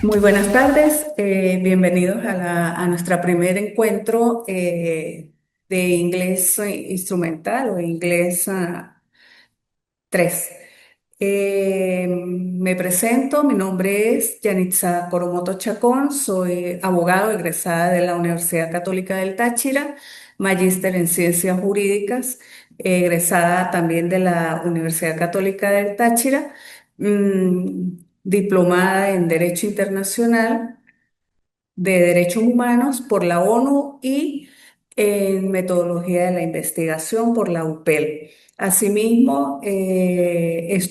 Muy buenas tardes, bienvenidos a nuestro primer encuentro de inglés instrumental o inglés 3. Me presento, mi nombre es Yanitza Coromoto Chacón, soy abogado egresada de la Universidad Católica del Táchira, magíster en Ciencias Jurídicas, egresada también de la Universidad Católica del Táchira, diplomada en Derecho Internacional de Derechos Humanos por la ONU y en Metodología de la Investigación por la UPEL. Asimismo, estudié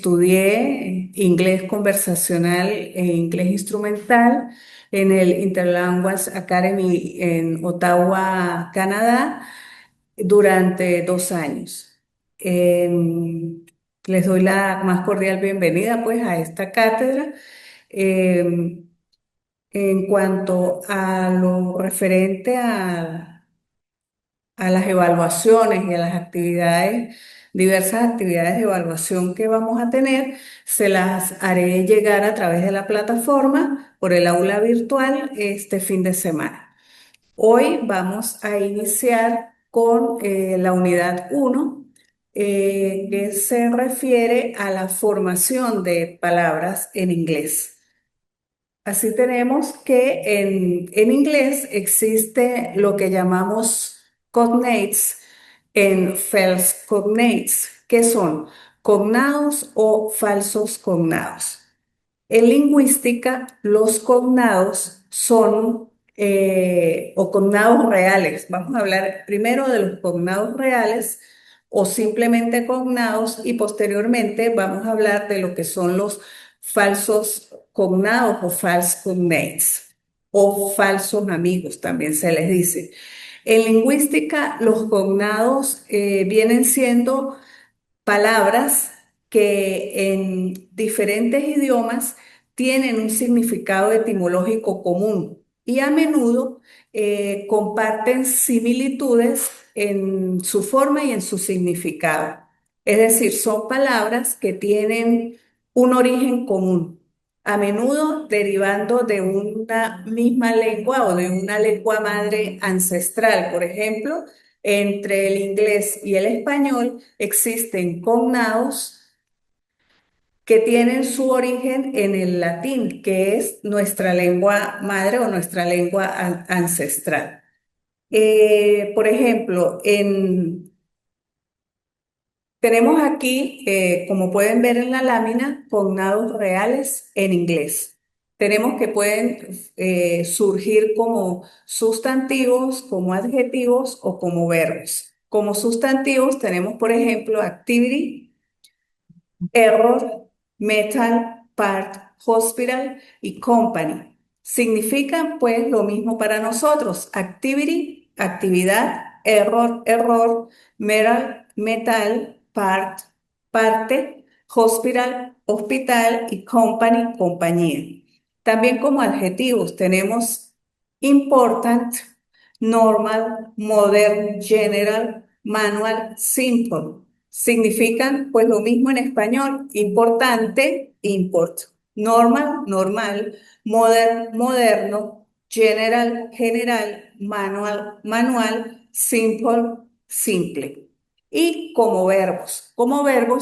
inglés conversacional e inglés instrumental en el Interlanguage Academy en Ottawa, Canadá, durante 2 años. Les doy la más cordial bienvenida pues a esta cátedra. Em, en cuanto a lo referente a las evaluaciones y a las actividades, diversas actividades de evaluación que vamos a tener, se las haré llegar a través de la plataforma por el aula virtual este fin de semana. Hoy vamos a iniciar con la unidad 1, que se refiere a la formación de palabras en inglés. Así tenemos que en inglés existe lo que llamamos cognates en false cognates, que son cognados o falsos cognados. En lingüística, los cognados son, o cognados reales. Vamos a hablar primero de los cognados reales o simplemente cognados y posteriormente vamos a hablar de lo que son los falsos cognados o false cognates o falsos amigos, también se les dice. En lingüística, los cognados vienen siendo palabras que en diferentes idiomas tienen un significado etimológico común y a menudo comparten similitudes en su forma y en su significado. Es decir, son palabras que tienen un origen común, a menudo derivando de una misma lengua o de una lengua madre ancestral. Por ejemplo, entre el inglés y el español existen cognados que tienen su origen en el latín, que es nuestra lengua madre o nuestra lengua ancestral. Por ejemplo, tenemos aquí, como pueden ver en la lámina, cognados reales en inglés. Tenemos que pueden surgir como sustantivos, como adjetivos o como verbos. Como sustantivos tenemos, por ejemplo, activity, error, metal, part, hospital y company. Significan pues lo mismo para nosotros. Activity, actividad, error, error, metal, part, parte, hospital, hospital y company, compañía. También como adjetivos tenemos important, normal, modern, general, manual, simple. Significan pues lo mismo en español: importante, import; normal, normal; modern, moderno; general, general; manual, manual; simple, simple. Y como verbos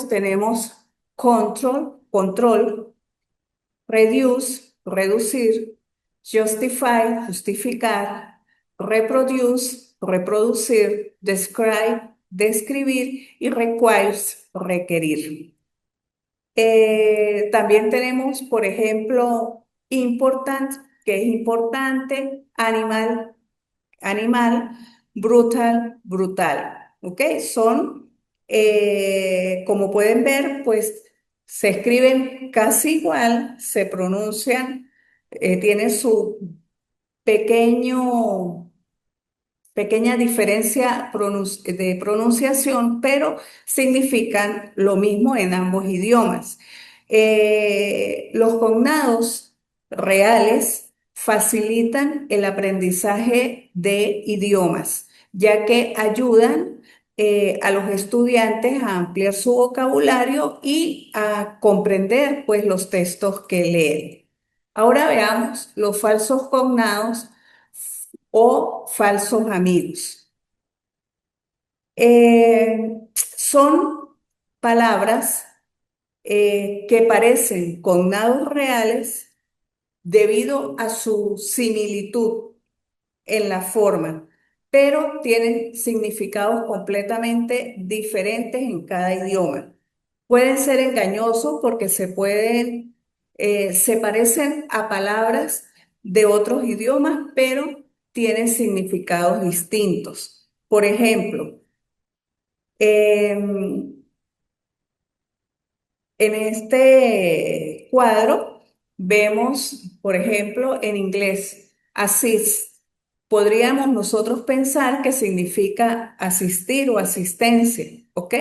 tenemos control, control; reduce, reducir; justify, justificar; reproduce, reproducir; describe, describir; y requires, requerir. También tenemos, por ejemplo, important, que es importante; animal, animal; brutal, brutal. ¿Ok? Son, como pueden ver, pues se escriben casi igual, se pronuncian, tienen su pequeño pequeña diferencia de pronunciación, pero significan lo mismo en ambos idiomas. Los cognados reales facilitan el aprendizaje de idiomas, ya que ayudan a los estudiantes a ampliar su vocabulario y a comprender pues los textos que leen. Ahora veamos los falsos cognados o falsos amigos. Son palabras que parecen cognados reales debido a su similitud en la forma, pero tienen significados completamente diferentes en cada idioma. Pueden ser engañosos porque se parecen a palabras de otros idiomas, pero tienen significados distintos. Por ejemplo, em, en este cuadro vemos, por ejemplo, en inglés, assist. Podríamos nosotros pensar que significa asistir o asistencia, ¿ok?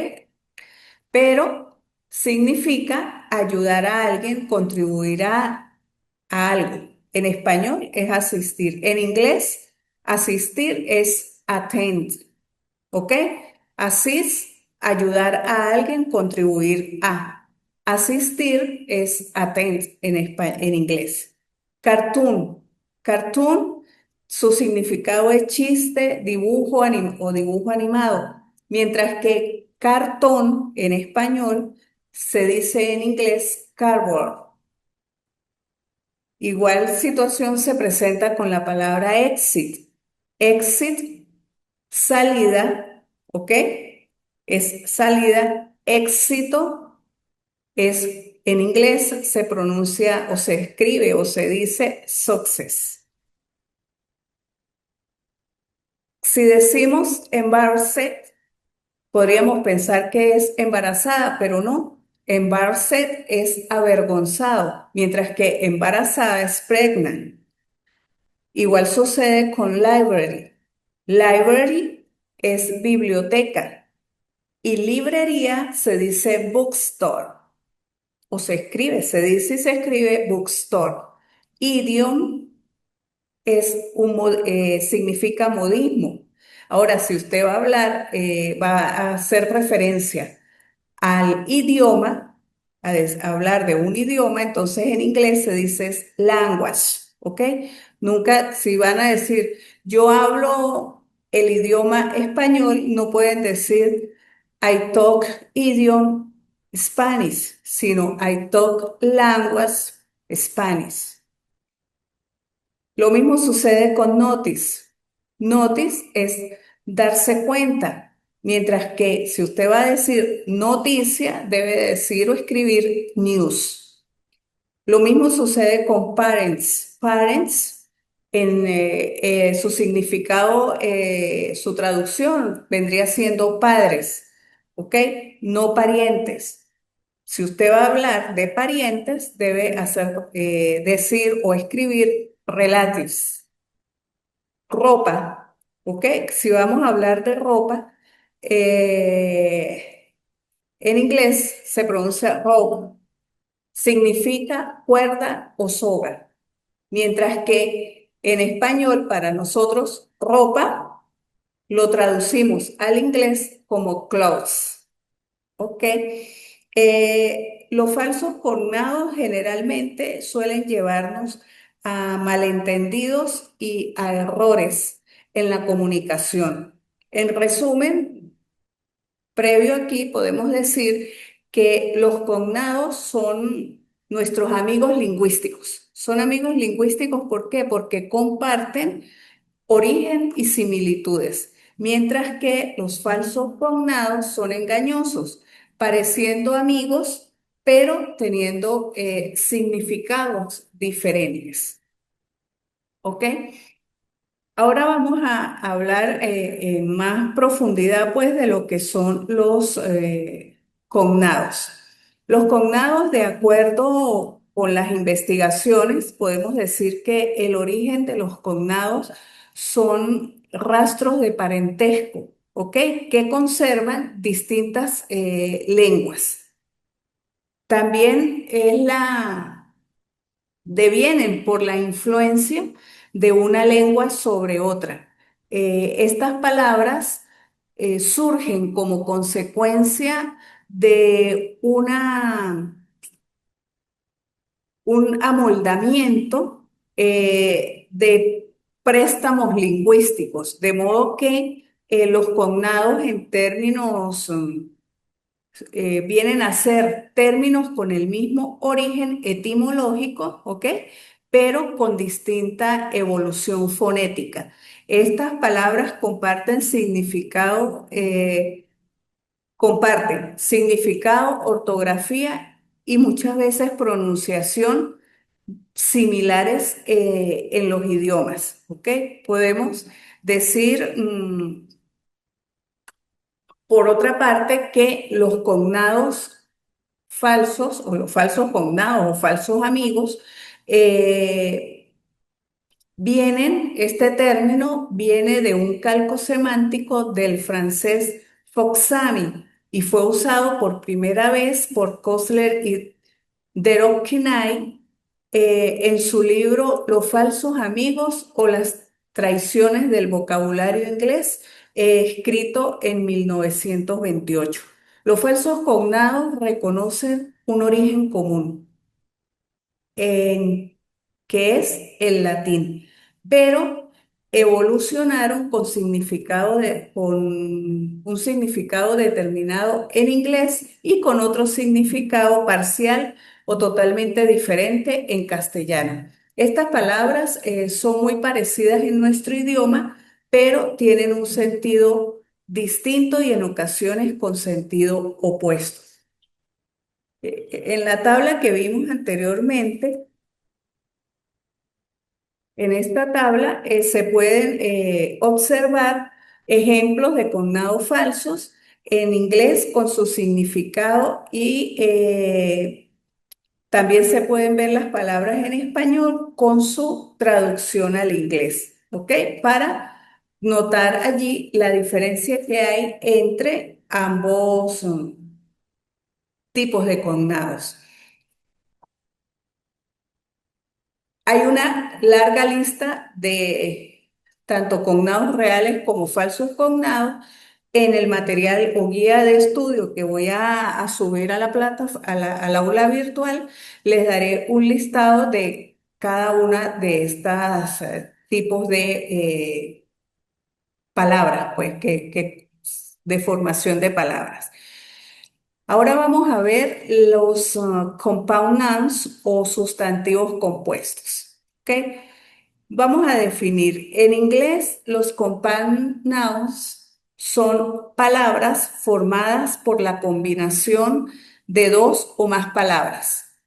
Pero significa ayudar a alguien, contribuir a algo. En español es asistir. En inglés, asistir es attend. ¿Ok? Assist, ayudar a alguien, contribuir a. Asistir es attend en inglés. Cartoon. Cartoon, su significado es chiste, o dibujo animado, mientras que cartón en español se dice en inglés cardboard. Igual situación se presenta con la palabra exit. Exit, salida, ¿ok? Es salida. Éxito es, en inglés se pronuncia o se escribe o se dice success. Si decimos embarrassed, podríamos pensar que es embarazada, pero no. Embarrassed es avergonzado, mientras que embarazada es pregnant. Igual sucede con library. Library es biblioteca y librería se dice bookstore o se dice y se escribe bookstore. Idiom significa modismo. Ahora, si usted va a hablar, va a hacer referencia al idioma, a hablar de un idioma, entonces en inglés se dice es language, ¿ok? Nunca, si van a decir, yo hablo el idioma español, no pueden decir I talk idiom Spanish, sino I talk language Spanish. Lo mismo sucede con notice. Notice es darse cuenta, mientras que si usted va a decir noticia, debe decir o escribir news. Lo mismo sucede con parents. Parents, su significado, su traducción vendría siendo padres, ¿ok? No parientes. Si usted va a hablar de parientes, debe decir o escribir relatives. Ropa, ¿ok? Si vamos a hablar de ropa, en inglés se pronuncia rope, significa cuerda o soga, mientras que en español para nosotros ropa lo traducimos al inglés como clothes. ¿Ok? Los falsos cognados generalmente suelen llevarnos a malentendidos y a errores en la comunicación. En resumen, previo aquí podemos decir que los cognados son nuestros amigos lingüísticos. Son amigos lingüísticos, ¿por qué? Porque comparten origen y similitudes, mientras que los falsos cognados son engañosos, pareciendo amigos, pero teniendo significados diferentes. ¿Ok? Ahora vamos a hablar en más profundidad, pues, de lo que son los cognados. Los cognados, de acuerdo con las investigaciones, podemos decir que el origen de los cognados son rastros de parentesco, ¿ok? Que conservan distintas lenguas. También devienen por la influencia de una lengua sobre otra. Estas palabras surgen como consecuencia de un amoldamiento de préstamos lingüísticos, de modo que los cognados en términos vienen a ser términos con el mismo origen etimológico, ¿ok? Pero con distinta evolución fonética. Estas palabras comparten significado, ortografía y muchas veces pronunciación similares en los idiomas, ¿ok? Podemos decir, por otra parte, que los cognados falsos o los falsos cognados o falsos amigos eh, este término viene de un calco semántico del francés Foxami y fue usado por primera vez por Kostler y Deroquenay en su libro Los falsos amigos o las traiciones del vocabulario inglés, escrito en 1928. Los falsos cognados reconocen un origen común en, que es el latín, pero evolucionaron con un significado determinado en inglés y con otro significado parcial o totalmente diferente en castellano. Estas palabras son muy parecidas en nuestro idioma, pero tienen un sentido distinto y en ocasiones con sentido opuesto. En la tabla que vimos anteriormente, en esta tabla se pueden observar ejemplos de cognados falsos en inglés con su significado y también se pueden ver las palabras en español con su traducción al inglés, ¿ok? Para notar allí la diferencia que hay entre ambos tipos de cognados. Hay una larga lista de tanto cognados reales como falsos cognados en el material o guía de estudio que voy a subir a la al aula virtual. Les daré un listado de cada una de estas tipos de palabras, pues, de formación de palabras. Ahora vamos a ver los compound nouns o sustantivos compuestos. ¿Ok? Vamos a definir. En inglés, los compound nouns son palabras formadas por la combinación de dos o más palabras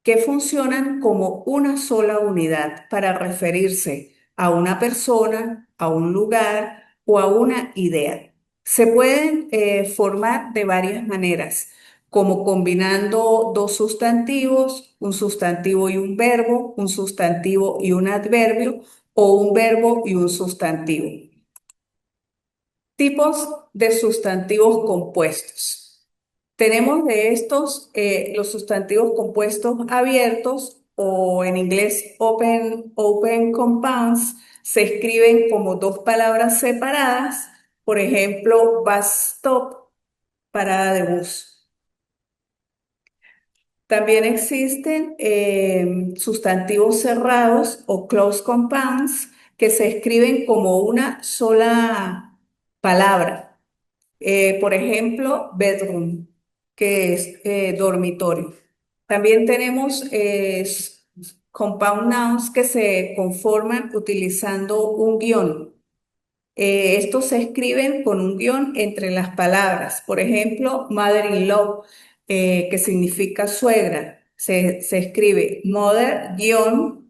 que funcionan como una sola unidad para referirse a una persona, a un lugar o a una idea. Se pueden formar de varias maneras, como combinando dos sustantivos, un sustantivo y un verbo, un sustantivo y un adverbio o un verbo y un sustantivo. Tipos de sustantivos compuestos. Tenemos de estos los sustantivos compuestos abiertos o en inglés open compounds se escriben como dos palabras separadas. Por ejemplo, bus stop, parada de bus. También existen sustantivos cerrados o closed compounds que se escriben como una sola palabra. Por ejemplo, bedroom, que es dormitorio. También tenemos compound nouns que se conforman utilizando un guión. Estos se escriben con un guión entre las palabras. Por ejemplo, mother-in-law, que significa suegra. Se escribe mother-in-law.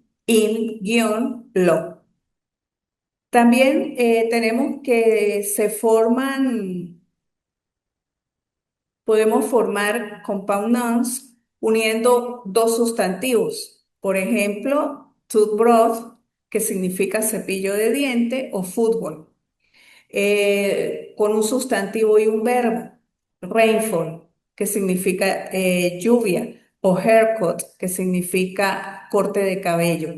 También tenemos que podemos formar compound nouns uniendo dos sustantivos. Por ejemplo, toothbrush, que significa cepillo de diente, o fútbol, con un sustantivo y un verbo. Rainfall, que significa lluvia, o haircut, que significa corte de cabello.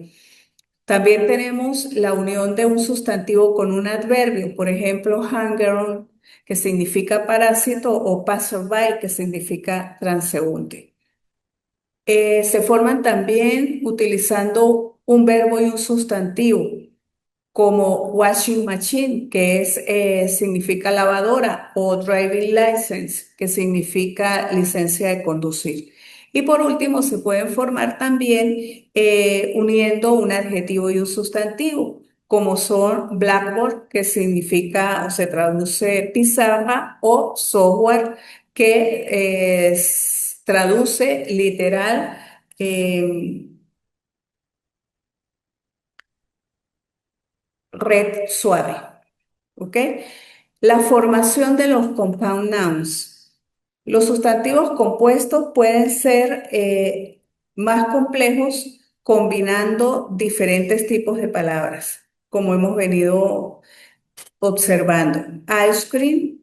También tenemos la unión de un sustantivo con un adverbio, por ejemplo, hanger-on, que significa parásito, o passerby, que significa transeúnte. Se forman también utilizando un verbo y un sustantivo, como washing machine, que significa lavadora, o driving license, que significa licencia de conducir. Y por último, se pueden formar también uniendo un adjetivo y un sustantivo, como son blackboard, que significa o se traduce pizarra, o software, que traduce literal eh, red suave. ¿Ok? La formación de los compound nouns. Los sustantivos compuestos pueden ser más complejos combinando diferentes tipos de palabras, como hemos venido observando. Ice cream,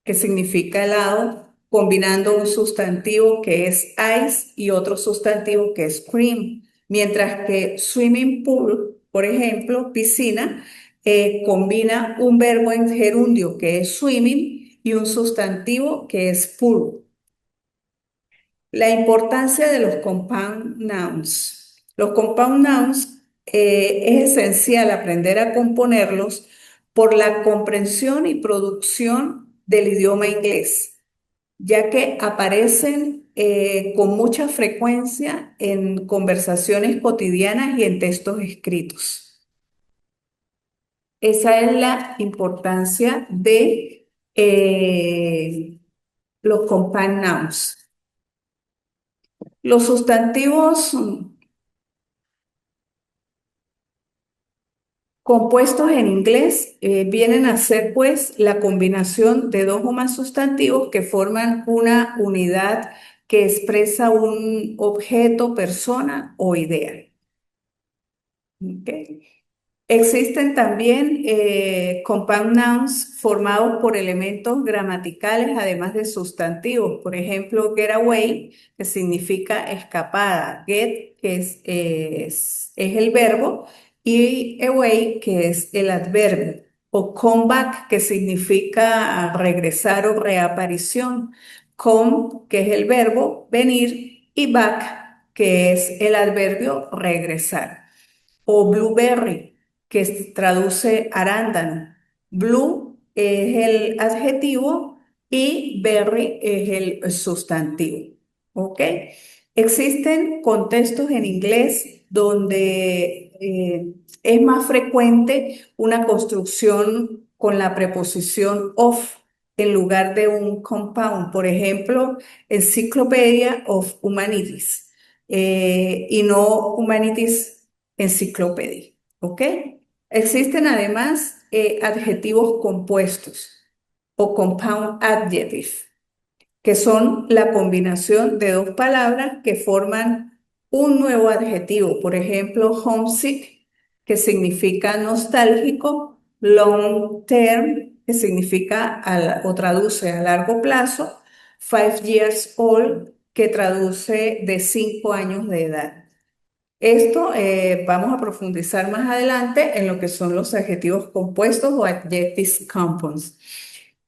que significa helado, combinando un sustantivo que es ice y otro sustantivo que es cream. Mientras que swimming pool, por ejemplo, piscina, combina un verbo en gerundio que es swimming y un sustantivo que es pool. La importancia de los compound nouns. Los compound nouns es esencial aprender a componerlos por la comprensión y producción del idioma inglés, ya que aparecen con mucha frecuencia en conversaciones cotidianas y en textos escritos. Esa es la importancia de los compound nouns. Los sustantivos compuestos en inglés vienen a ser pues la combinación de dos o más sustantivos que forman una unidad que expresa un objeto, persona o idea. ¿Ok? Existen también compound nouns formados por elementos gramaticales, además de sustantivos. Por ejemplo, getaway, que significa escapada. Get, que es el verbo, y away, que es el adverbio. O come back, que significa regresar o reaparición. Come, que es el verbo venir, y back, que es el adverbio regresar. O blueberry, que traduce arándano. Blue es el adjetivo y berry es el sustantivo. ¿Ok? Existen contextos en inglés donde es más frecuente una construcción con la preposición of en lugar de un compound. Por ejemplo, Encyclopedia of Humanities, y no Humanities Encyclopedia. ¿Ok? Existen además adjetivos compuestos o compound adjective, que son la combinación de dos palabras que forman un nuevo adjetivo. Por ejemplo, homesick, que significa nostálgico; long term, que significa o traduce a largo plazo; 5 years old, que traduce de 5 años de edad. Esto vamos a profundizar más adelante en lo que son los adjetivos compuestos o adjectives compounds.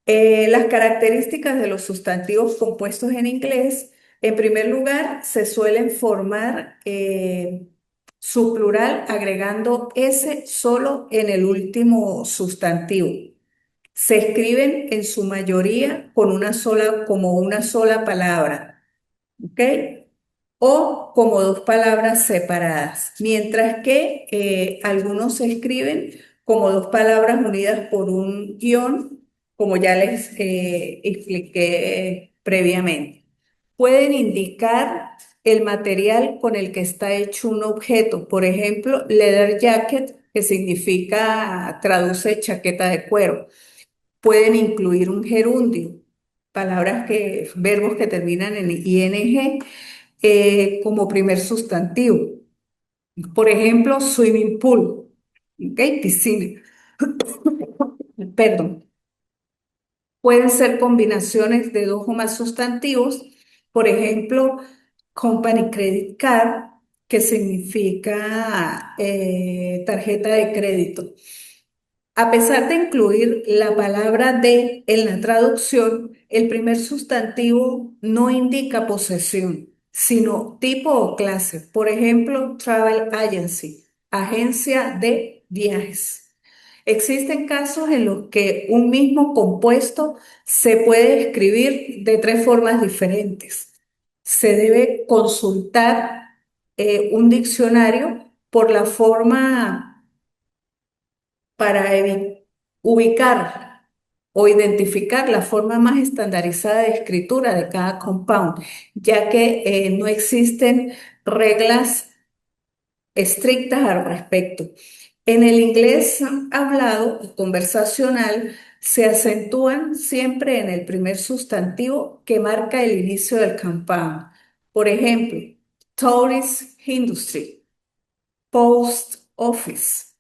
Las características de los sustantivos compuestos en inglés, en primer lugar, se suelen formar su plural agregando S solo en el último sustantivo. Se escriben en su mayoría con como una sola palabra. ¿Ok? O como dos palabras separadas, mientras que algunos se escriben como dos palabras unidas por un guión, como ya les expliqué previamente. Pueden indicar el material con el que está hecho un objeto. Por ejemplo, leather jacket, que significa, traduce chaqueta de cuero. Pueden incluir un gerundio, verbos que terminan en ing como primer sustantivo. Por ejemplo, swimming pool, ¿ok? Piscina. Perdón. Pueden ser combinaciones de dos o más sustantivos. Por ejemplo, company credit card, que significa tarjeta de crédito. A pesar de incluir la palabra de en la traducción, el primer sustantivo no indica posesión. sino tipo o clase. Por ejemplo, travel agency, agencia de viajes. Existen casos en los que un mismo compuesto se puede escribir de tres formas diferentes. Se debe consultar un diccionario por la forma para ubicar o identificar la forma más estandarizada de escritura de cada compound, ya que no existen reglas estrictas al respecto. En el inglés hablado o conversacional se acentúan siempre en el primer sustantivo que marca el inicio del compound. Por ejemplo, tourist industry, post office.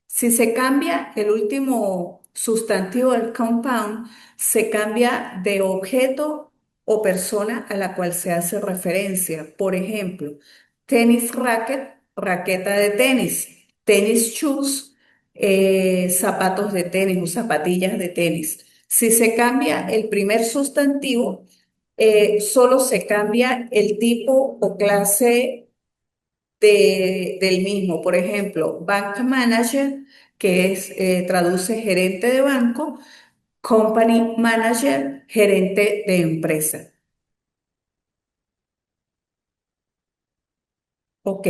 Si se cambia el último sustantivo del compound, se cambia de objeto o persona a la cual se hace referencia. Por ejemplo, tenis racket, raqueta de tenis, tenis shoes, zapatos de tenis o zapatillas de tenis. Si se cambia el primer sustantivo, solo se cambia el tipo o clase del mismo. Por ejemplo, bank manager, que traduce gerente de banco, company manager, gerente de empresa. Ok,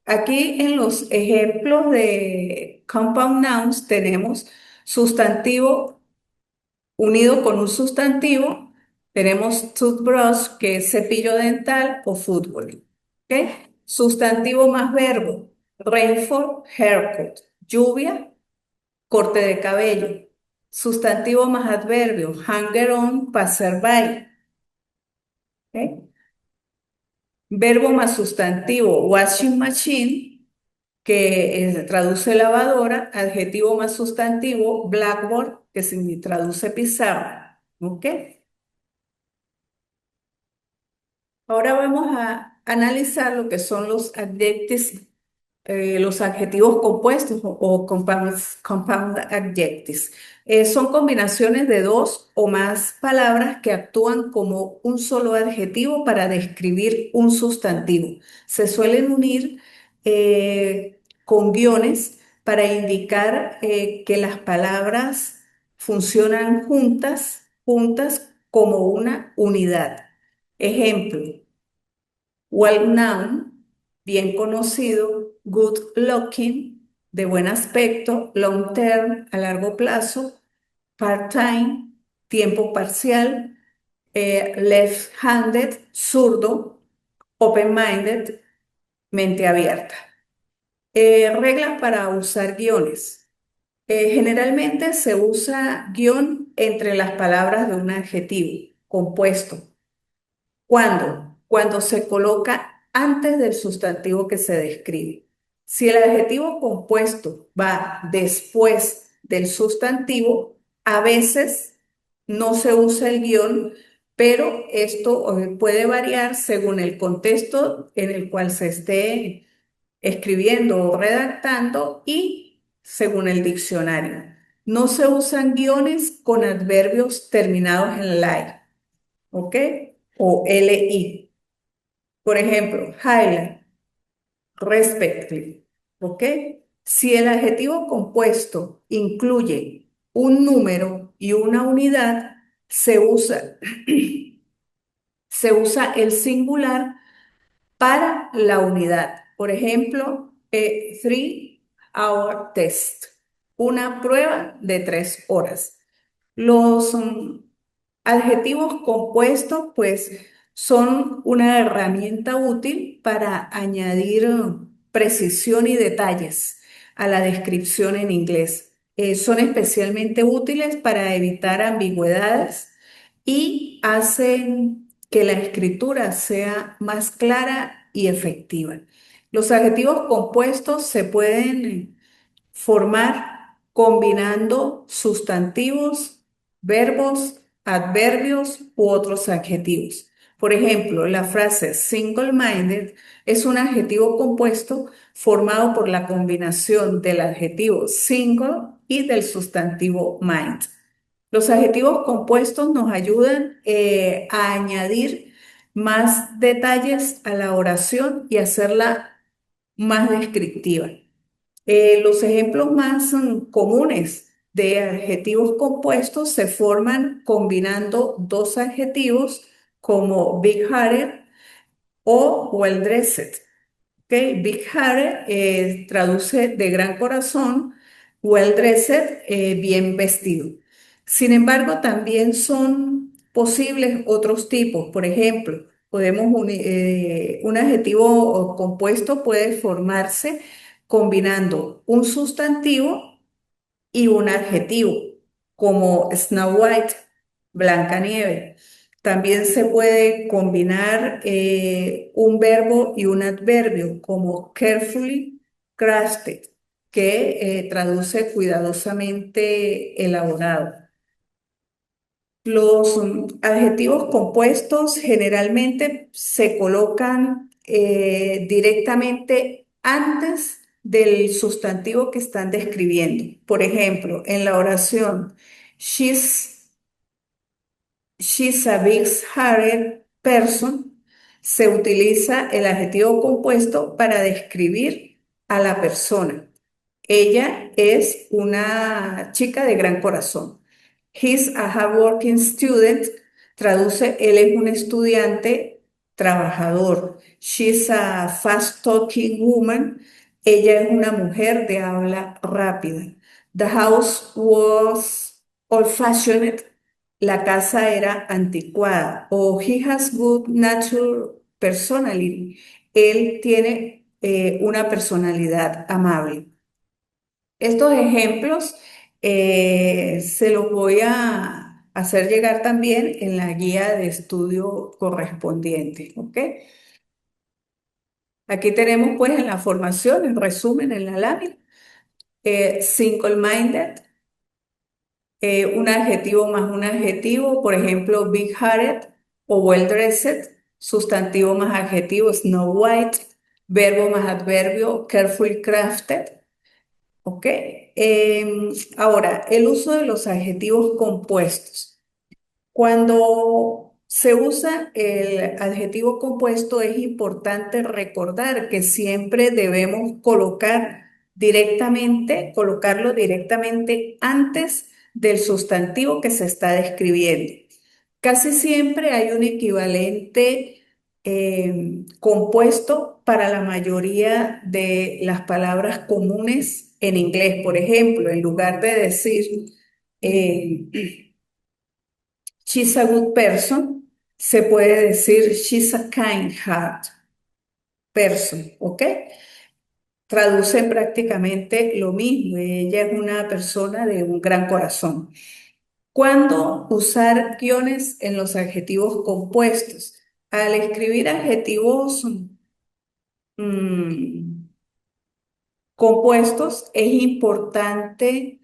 aquí en los ejemplos de compound nouns tenemos sustantivo unido con un sustantivo, tenemos toothbrush, que es cepillo dental o fútbol. ¿Ok? Sustantivo más verbo, rainfall, haircut, lluvia, corte de cabello. Sustantivo más adverbio, hanger on, passerby. ¿Ok? Verbo más sustantivo, washing machine, que traduce lavadora. Adjetivo más sustantivo, blackboard, que traduce pizarra. ¿Ok? Ahora vamos a analizar lo que son los adjetivos compuestos o compound adjectives. Son combinaciones de dos o más palabras que actúan como un solo adjetivo para describir un sustantivo. Se suelen unir con guiones para indicar que las palabras funcionan juntas como una unidad. Ejemplo. Well known, bien conocido, good looking, de buen aspecto, long term, a largo plazo, part-time, tiempo parcial, left-handed, zurdo, open-minded, mente abierta. Reglas para usar guiones. Generalmente se usa guión entre las palabras de un adjetivo compuesto. ¿Cuándo? Cuando se coloca antes del sustantivo que se describe. Si el adjetivo compuesto va después del sustantivo, a veces no se usa el guión, pero esto puede variar según el contexto en el cual se esté escribiendo o redactando y según el diccionario. No se usan guiones con adverbios terminados en "ly", ¿ok? O "ly". Por ejemplo, highlight, respectively, ¿ok? Si el adjetivo compuesto incluye un número y una unidad, se usa, se usa el singular para la unidad. Por ejemplo, 3 hour test, una prueba de 3 horas. Los adjetivos compuestos, pues, son una herramienta útil para añadir precisión y detalles a la descripción en inglés. Son especialmente útiles para evitar ambigüedades y hacen que la escritura sea más clara y efectiva. Los adjetivos compuestos se pueden formar combinando sustantivos, verbos, adverbios u otros adjetivos. Por ejemplo, la frase single-minded es un adjetivo compuesto formado por la combinación del adjetivo single y del sustantivo mind. Los adjetivos compuestos nos ayudan a añadir más detalles a la oración y hacerla más descriptiva. Los ejemplos más comunes de adjetivos compuestos se forman combinando dos adjetivos como big-hearted o well-dressed. ¿Ok? Big-hearted traduce de gran corazón, well-dressed, bien vestido. Sin embargo, también son posibles otros tipos. Por ejemplo, un adjetivo compuesto puede formarse combinando un sustantivo y un adjetivo, como Snow White, Blancanieves. También se puede combinar un verbo y un adverbio, como carefully crafted, que traduce cuidadosamente elaborado. Los adjetivos compuestos generalmente se colocan directamente antes del sustantivo que están describiendo. Por ejemplo, en la oración, she's, she's a big-hearted person, se utiliza el adjetivo compuesto para describir a la persona. Ella es una chica de gran corazón. He's a hardworking student. Traduce, él es un estudiante trabajador. She's a fast talking woman. Ella es una mujer de habla rápida. The house was old-fashioned. La casa era anticuada. O he has good natural personality. Él tiene una personalidad amable. Estos ejemplos se los voy a hacer llegar también en la guía de estudio correspondiente, ¿ok? Aquí tenemos pues en la formación, en resumen, en la lámina, single-minded, un adjetivo más un adjetivo, por ejemplo, big-hearted o well-dressed, sustantivo más adjetivo, Snow White, verbo más adverbio, carefully crafted. ¿Ok? Ahora, el uso de los adjetivos compuestos. Cuando se usa el adjetivo compuesto es importante recordar que siempre debemos colocarlo directamente antes del sustantivo que se está describiendo. Casi siempre hay un equivalente compuesto para la mayoría de las palabras comunes en inglés. Por ejemplo, en lugar de decir she's a good person, se puede decir she's a kind heart person, ¿ok? Traduce prácticamente lo mismo. Ella es una persona de un gran corazón. ¿Cuándo usar guiones en los adjetivos compuestos? Al escribir adjetivos mm, compuestos, es importante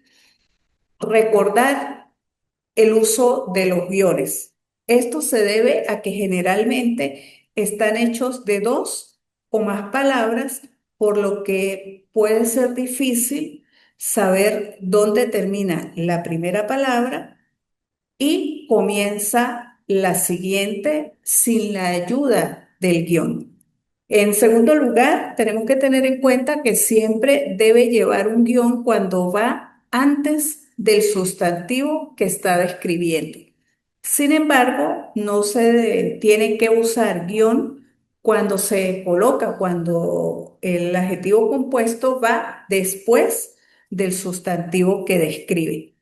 recordar el uso de los guiones. Esto se debe a que generalmente están hechos de dos o más palabras, por lo que puede ser difícil saber dónde termina la primera palabra y comienza la siguiente sin la ayuda del guión. En segundo lugar, tenemos que tener en cuenta que siempre debe llevar un guión cuando va antes del sustantivo que está describiendo. Sin embargo, no se tiene que usar guión cuando el adjetivo compuesto va después del sustantivo que describe.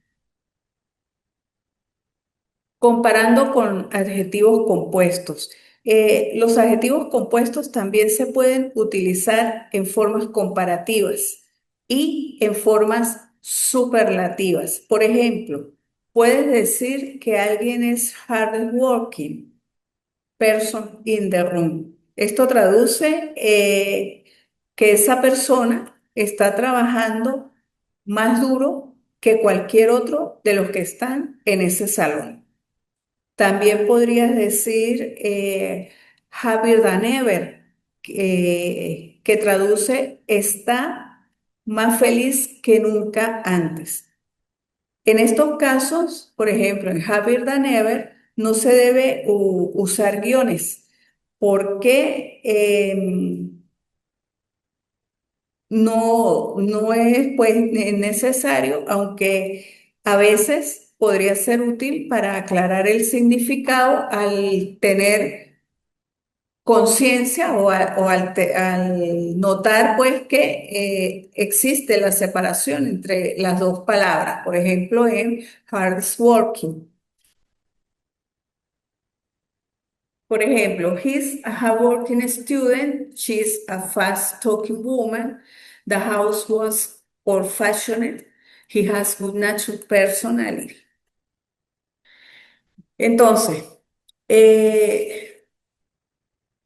Comparando con adjetivos compuestos. Los adjetivos compuestos también se pueden utilizar en formas comparativas y en formas superlativas. Por ejemplo, puedes decir que alguien es hardworking person in the room. Esto traduce que esa persona está trabajando más duro que cualquier otro de los que están en ese salón. También podrías decir happier than ever, que traduce está más feliz que nunca antes. En estos casos, por ejemplo, en happier than ever, no se debe usar guiones, porque no es pues necesario, aunque a veces podría ser útil para aclarar el significado al tener conciencia al notar pues que existe la separación entre las dos palabras. Por ejemplo, en hardworking. Por ejemplo, he's a hardworking student, she's a fast-talking woman, the house was old-fashioned, he has good natural personality. Entonces, eh,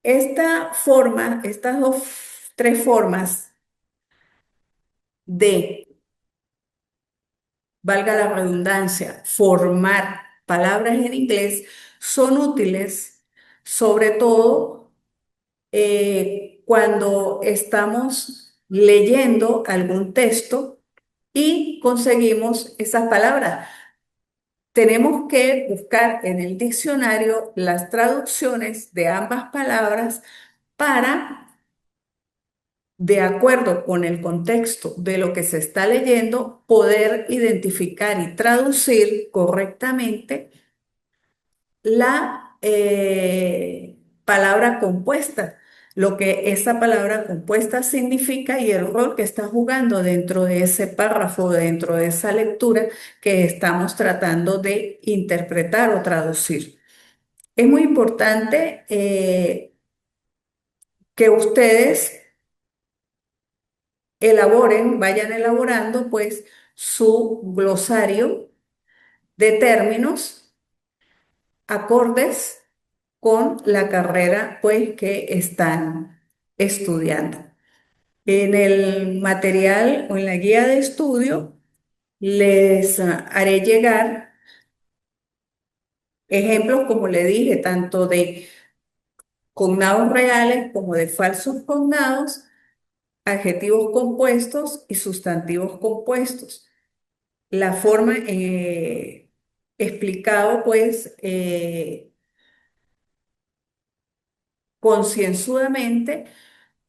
esta forma, estas dos, tres formas de, valga la redundancia, formar palabras en inglés son útiles, sobre todo cuando estamos leyendo algún texto y conseguimos esas palabras. Tenemos que buscar en el diccionario las traducciones de ambas palabras para, de acuerdo con el contexto de lo que se está leyendo, poder identificar y traducir correctamente la palabra compuesta, lo que esa palabra compuesta significa y el rol que está jugando dentro de ese párrafo, dentro de esa lectura que estamos tratando de interpretar o traducir. Es muy importante que ustedes elaboren, vayan elaborando pues su glosario de términos acordes con la carrera pues que están estudiando. En el material o en la guía de estudio les haré llegar ejemplos, como le dije, tanto de cognados reales como de falsos cognados, adjetivos compuestos y sustantivos compuestos. La forma explicado pues concienzudamente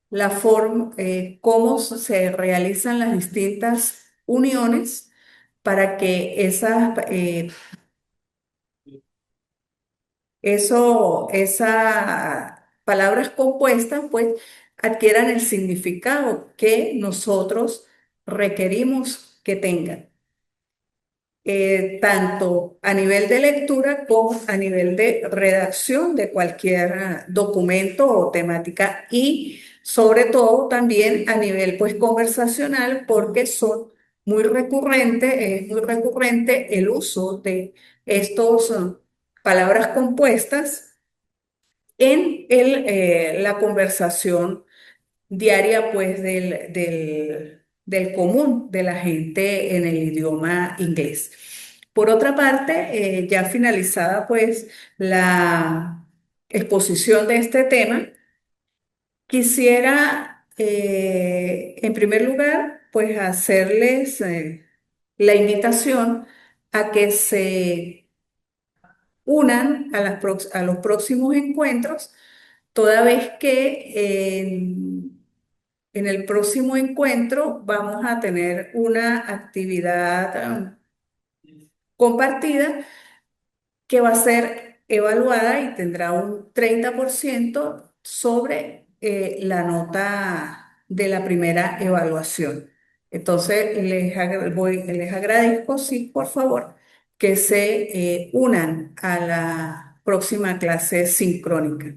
la forma, cómo se realizan las distintas uniones para que esas palabras compuestas pues adquieran el significado que nosotros requerimos que tengan, tanto a nivel de lectura como a nivel de redacción de cualquier documento o temática y sobre todo también a nivel pues conversacional porque son muy recurrentes, es muy recurrente el uso de estos palabras compuestas en la conversación diaria pues del común de la gente en el idioma inglés. Por otra parte, ya finalizada pues la exposición de este tema, quisiera en primer lugar pues hacerles la invitación a que se unan a los próximos encuentros, toda vez que en el próximo encuentro vamos a tener una actividad compartida que va a ser evaluada y tendrá un 30% sobre la nota de la primera evaluación. Entonces, les agradezco, sí, por favor, que se unan a la próxima clase sincrónica.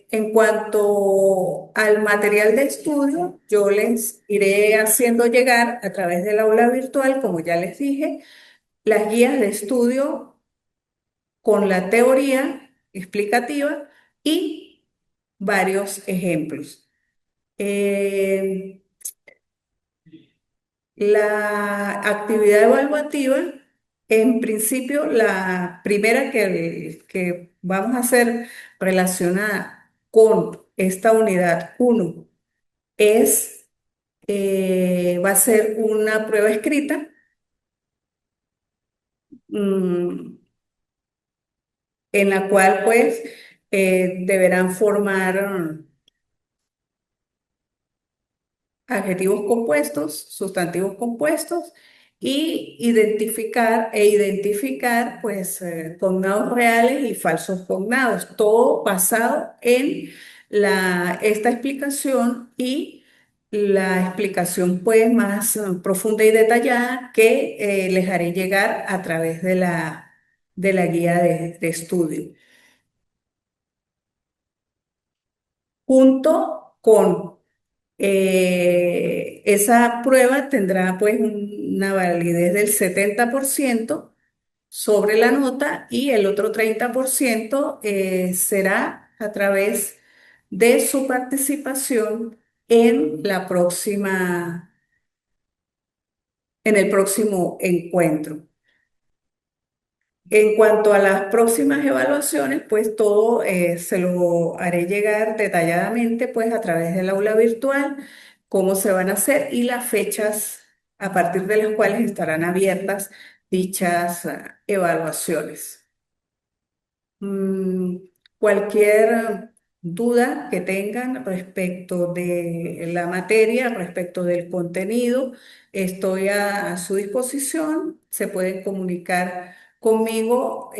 En cuanto al material de estudio, yo les iré haciendo llegar a través del aula virtual, como ya les dije, las guías de estudio con la teoría explicativa y varios ejemplos. Eh, la actividad evaluativa, en principio, la primera que vamos a hacer relacionada con esta unidad uno va a ser una prueba escrita mm, en la cual pues deberán formar adjetivos compuestos, sustantivos compuestos y identificar pues cognados reales y falsos cognados, todo basado en esta explicación y la explicación pues más profunda y detallada que les haré llegar a través de la guía de estudio. Junto con esa prueba tendrá pues una validez del 70% sobre la nota y el otro 30% será a través de su participación en en el próximo encuentro. En cuanto a las próximas evaluaciones, pues todo se lo haré llegar detalladamente pues a través del aula virtual, cómo se van a hacer y las fechas a partir de las cuales estarán abiertas dichas evaluaciones. Mm, Cualquier duda que tengan respecto de la materia, respecto del contenido, estoy a su disposición. Se pueden comunicar conmigo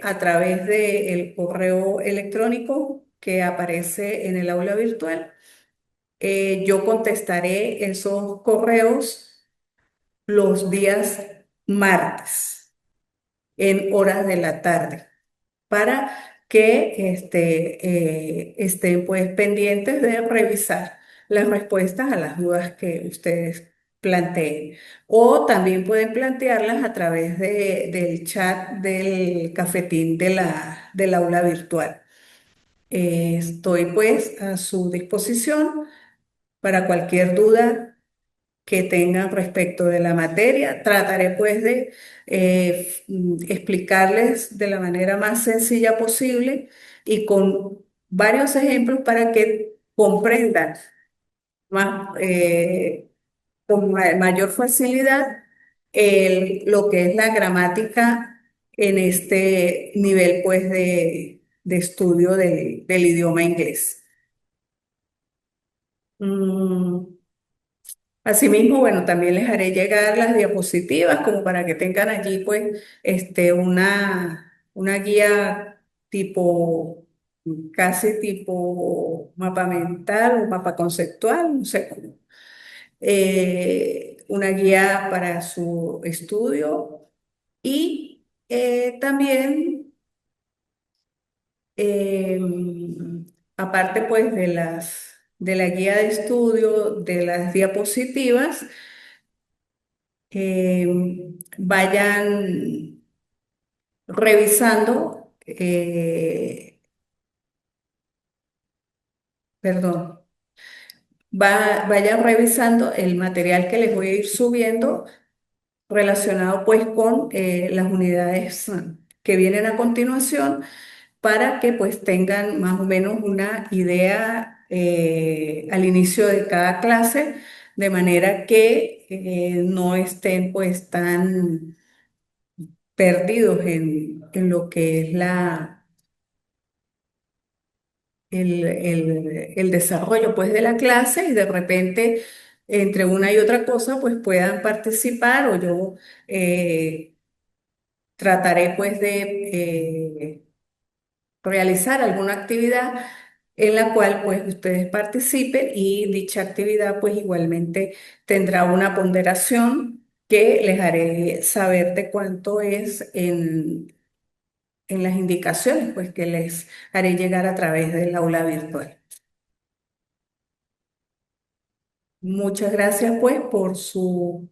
a través del correo electrónico que aparece en el aula virtual. Yo contestaré esos correos los días martes en horas de la tarde para que estén pues pendientes de revisar las respuestas a las dudas que ustedes planteen. O también pueden plantearlas a través del chat del cafetín del aula virtual. Estoy pues a su disposición para cualquier duda que tengan respecto de la materia. Trataré pues de explicarles de la manera más sencilla posible y con varios ejemplos para que comprendan más, con mayor facilidad lo que es la gramática en este nivel pues de estudio del idioma inglés. Mm, Asimismo, bueno, también les haré llegar las diapositivas como para que tengan allí pues una guía tipo, casi tipo mapa mental o mapa conceptual, no sé cómo. Una guía para su estudio y también, eh, aparte pues de la guía de estudio, de las diapositivas, vayan revisando, perdón, vayan revisando el material que les voy a ir subiendo relacionado pues con las unidades que vienen a continuación para que pues tengan más o menos una idea al inicio de cada clase, de manera que no estén pues tan perdidos en lo que es el desarrollo pues de la clase y de repente entre una y otra cosa pues puedan participar o yo trataré pues de realizar alguna actividad en la cual pues ustedes participen y dicha actividad pues igualmente tendrá una ponderación que les haré saber de cuánto es en las indicaciones pues que les haré llegar a través del aula virtual. Muchas gracias pues por su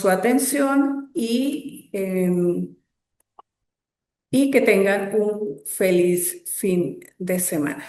atención y que tengan un feliz fin de semana.